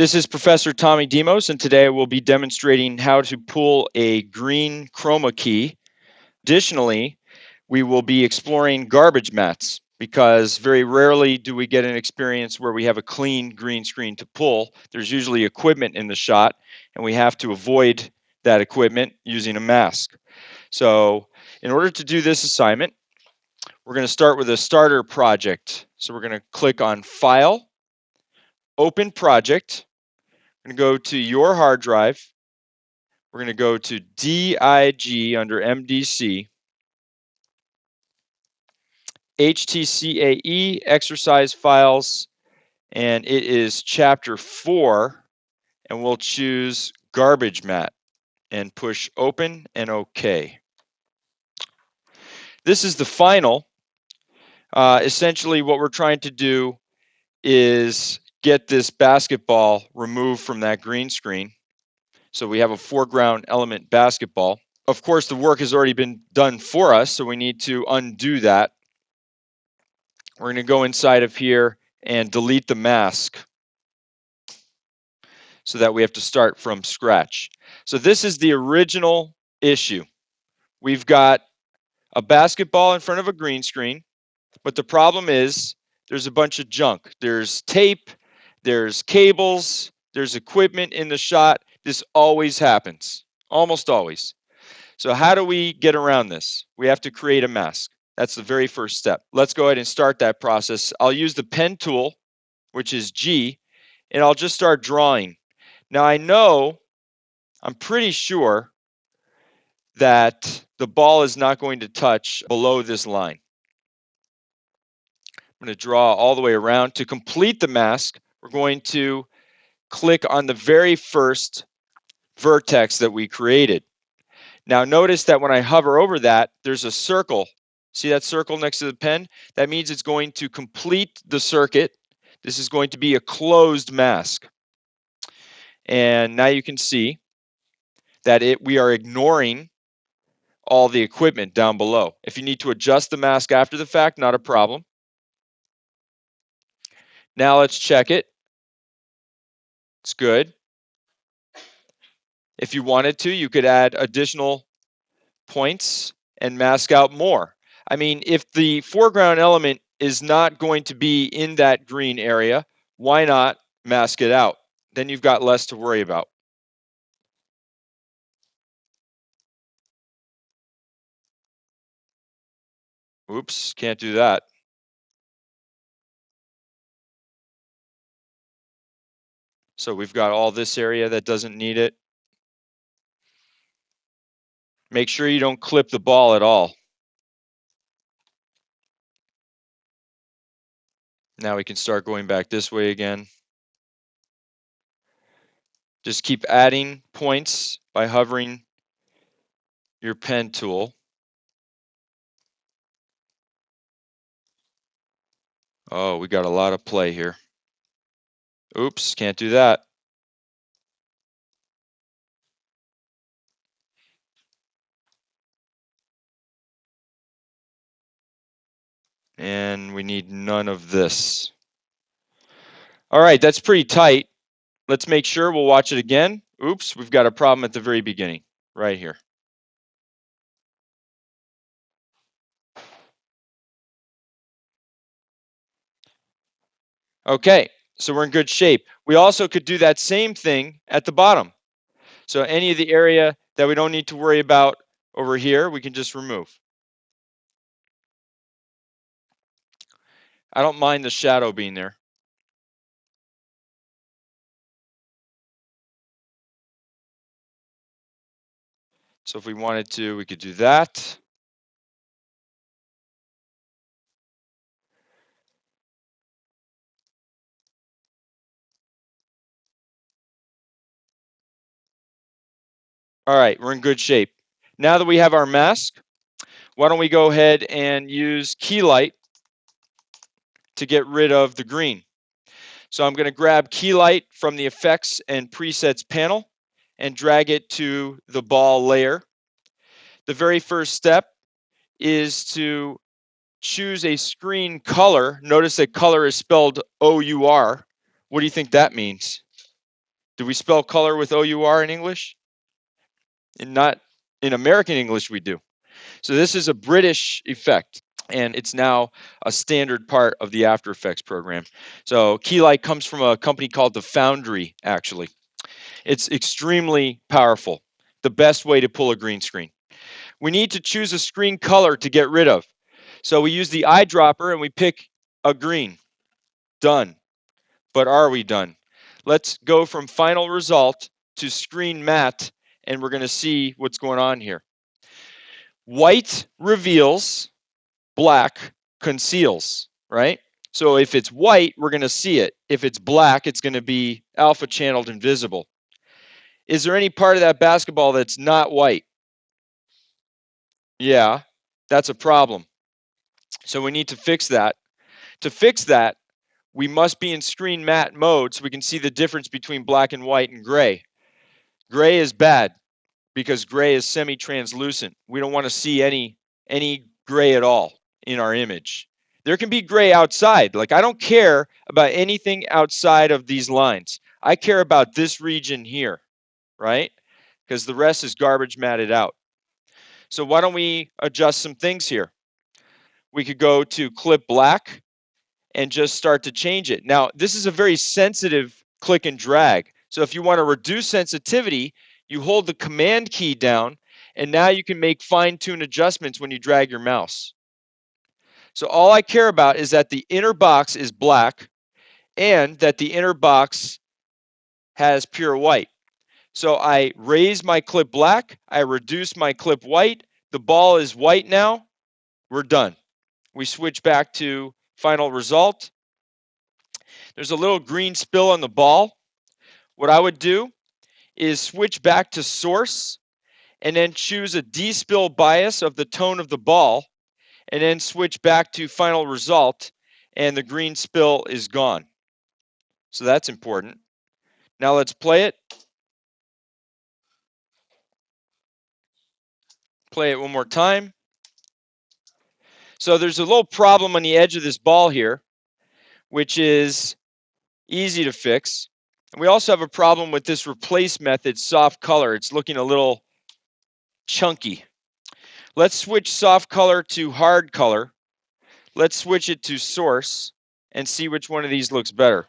This is Professor Tommy Demos, and today I will be demonstrating how to pull a green chroma key. Additionally, we will be exploring garbage mats because very rarely do we get an experience where we have a clean green screen to pull. There's usually equipment in the shot, and we have to avoid that equipment using a mask. So in order to do this assignment, we're going to start with a starter project. So we're going to click on File, Open Project. We're going to go to your hard drive. We're going to go to DIG under MDC, HTCAE exercise files, and it is chapter 4, and we'll choose garbage mat and push open and OK. This is the final. Essentially what we're trying to do is get this basketball removed from that green screen. So we have a foreground element basketball. Of course, the work has already been done for us, so we need to undo that. We're going to go inside of here and delete the mask so that we have to start from scratch. So this is the original issue. We've got a basketball in front of a green screen, but the problem is there's a bunch of junk. There's tape, there's cables, there's equipment in the shot. This always happens, almost always. So how do we get around this? We have to create a mask. That's the very first step. Let's go ahead and start that process. I'll use the pen tool, which is G, and I'll just start drawing. Now I'm pretty sure that the ball is not going to touch below this line. I'm going to draw all the way around. To complete the mask, we're going to click on the very first vertex that we created. Now notice that when I hover over that, there's a circle. See that circle next to the pen? That means it's going to complete the circuit. This is going to be a closed mask. And now you can see that we are ignoring all the equipment down below. If you need to adjust the mask after the fact, not a problem. Now let's check it. It's good. If you wanted to, you could add additional points and mask out more. I mean, if the foreground element is not going to be in that green area, why not mask it out? Then you've got less to worry about. Oops, can't do that. So we've got all this area that doesn't need it. Make sure you don't clip the ball at all. Now we can start going back this way again. Just keep adding points by hovering your pen tool. Oh, we got a lot of play here. Oops, can't do that. And we need none of this. All right, that's pretty tight. Let's make sure. We'll watch it again. Oops, we've got a problem at the very beginning, right here. Okay, so we're in good shape. We also could do that same thing at the bottom. So any of the area that we don't need to worry about over here, we can just remove. I don't mind the shadow being there. So if we wanted to, we could do that. All right, we're in good shape. Now that we have our mask, why don't we go ahead and use key light to get rid of the green. So I'm going to grab key light from the effects and presets panel and drag it to the ball layer. The very first step is to choose a screen color. Notice that color is spelled O-U-R. What do you think that means? Do we spell color with O-U-R in English? And not in American English we do. So this is a British effect, and it's now a standard part of the After Effects program. So Keylight comes from a company called the Foundry, actually. It's extremely powerful, the best way to pull a green screen. We need to choose a screen color to get rid of. So we use the eyedropper and we pick a green. Done. But are we done? Let's go from final result to screen matte, and we're going to see what's going on here. White reveals, black conceals, right? So if it's white, we're going to see it. If it's black, it's going to be alpha channeled and visible. Is there any part of that basketball that's not white? Yeah, that's a problem. So we need to fix that. To fix that, we must be in screen matte mode so we can see the difference between black and white and gray. Gray is bad because gray is semi-translucent. We don't want to see any gray at all in our image. There can be gray outside. Like, I don't care about anything outside of these lines. I care about this region here, right? Because the rest is garbage matted out. So why don't we adjust some things here? We could go to clip black and just start to change it. Now, this is a very sensitive click and drag. So if you want to reduce sensitivity, you hold the command key down, and now you can make fine-tune adjustments when you drag your mouse. So all I care about is that the inner box is black and that the inner box has pure white. So I raise my clip black, I reduce my clip white, the ball is white now, we're done. We switch back to final result. There's a little green spill on the ball. What I would do is switch back to source and then choose a despill bias of the tone of the ball and then switch back to final result, and the green spill is gone. So that's important. Now let's play it. Play it one more time. So there's a little problem on the edge of this ball here, which is easy to fix. And we also have a problem with this replace method, soft color. It's looking a little chunky. Let's switch soft color to hard color. Let's switch it to source and see which one of these looks better.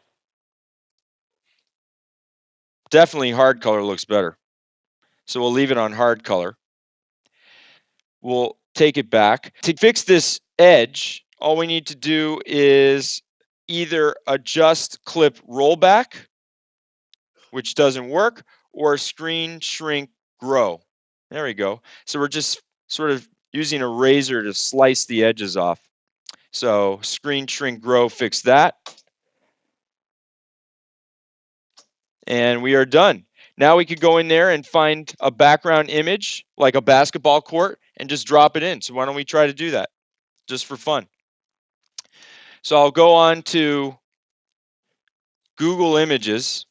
Definitely hard color looks better. So we'll leave it on hard color. We'll take it back. To fix this edge, all we need to do is either adjust clip rollback, which doesn't work, or screen shrink grow. There we go. So we're just sort of using a razor to slice the edges off. So screen shrink grow, fix that. And we are done. Now we could go in there and find a background image like a basketball court and just drop it in. So why don't we try to do that just for fun? So I'll go on to Google Images,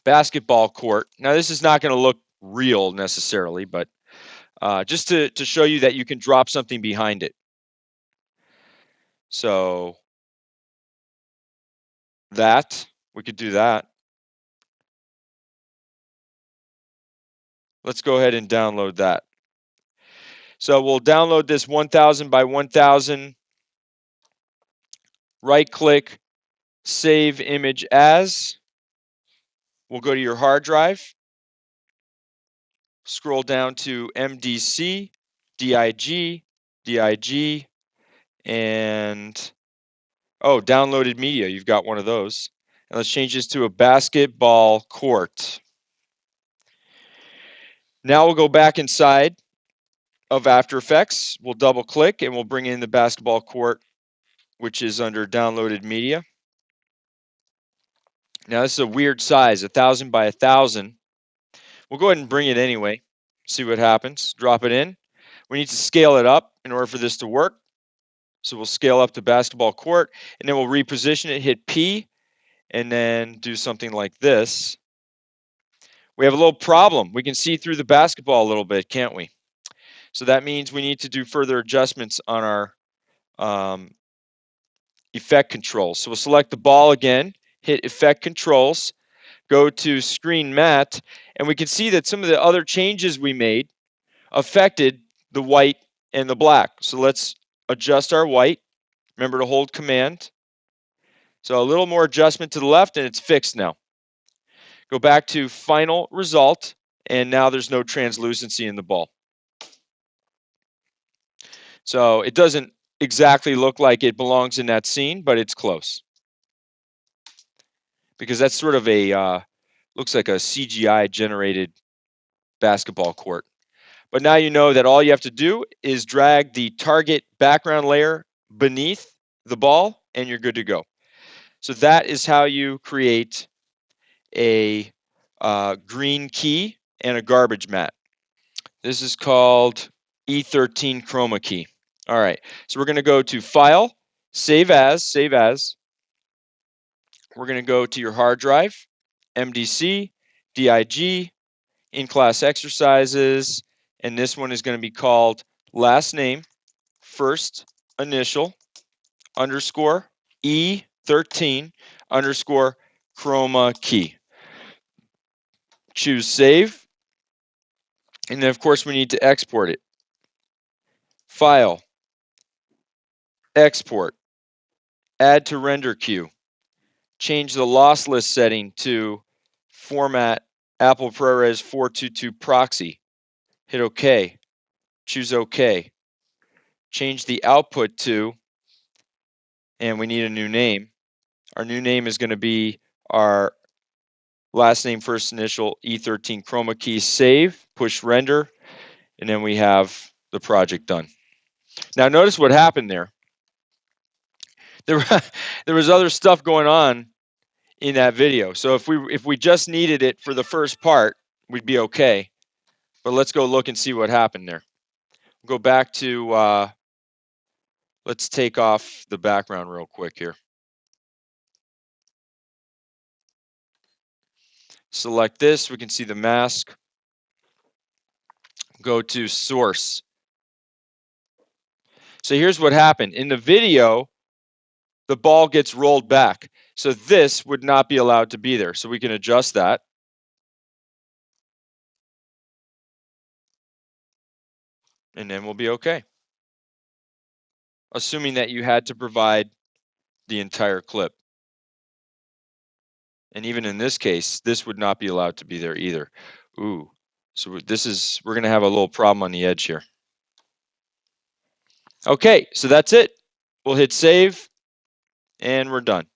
basketball court. Now this is not going to look real necessarily, but just to show you that you can drop something behind it. So that, we could do that. Let's go ahead and download that. So we'll download this 1000 by 1000, right click, save image as. We'll go to your hard drive, scroll down to MDC, DIG, DIG, and downloaded media. You've got one of those. And let's change this to a basketball court. Now we'll go back inside of After Effects. We'll double click and we'll bring in the basketball court, which is under downloaded media. Now this is a weird size, 1000 by 1000. We'll go ahead and bring it anyway. See what happens. Drop it in. We need to scale it up in order for this to work. So we'll scale up to basketball court, and then we'll reposition it, hit P, and then do something like this. We have a little problem. We can see through the basketball a little bit, can't we? So that means we need to do further adjustments on our effect controls. So we'll select the ball again, hit Effect Controls, go to Screen Matte, and we can see that some of the other changes we made affected the white and the black. So let's adjust our white. Remember to hold Command. So a little more adjustment to the left, and it's fixed now. Go back to Final Result, and now there's no translucency in the ball. So it doesn't exactly look like it belongs in that scene, but it's close. Because that's sort of a, looks like a CGI generated basketball court. But now you know that all you have to do is drag the target background layer beneath the ball, and you're good to go. So that is how you create a green key and a garbage mat. This is called E13 Chroma key. All right, so we're going to go to File, Save As. We're going to go to your hard drive, MDC, DIG, in-class exercises, and this one is going to be called last name, first initial, underscore, E13, underscore, Chroma key. Choose Save, and then of course we need to export it. File, Export, Add to Render Queue. Change the lossless setting to Format Apple ProRes 422 Proxy. Hit OK. Choose OK. Change the output to, and we need a new name. Our new name is going to be our last name, first initial, E13 Chroma key. Save, push render, and then we have the project done. Now notice what happened there. There was other stuff going on in that video. So if we just needed it for the first part, we'd be okay. But let's go look and see what happened there. Go back to, let's take off the background real quick here. Select this, we can see the mask. Go to Source. So here's what happened. In the video, the ball gets rolled back. So this would not be allowed to be there. So we can adjust that. And then we'll be okay. Assuming that you had to provide the entire clip. And even in this case, this would not be allowed to be there either. Ooh, so we're going to have a little problem on the edge here. Okay, so that's it. We'll hit save, and we're done.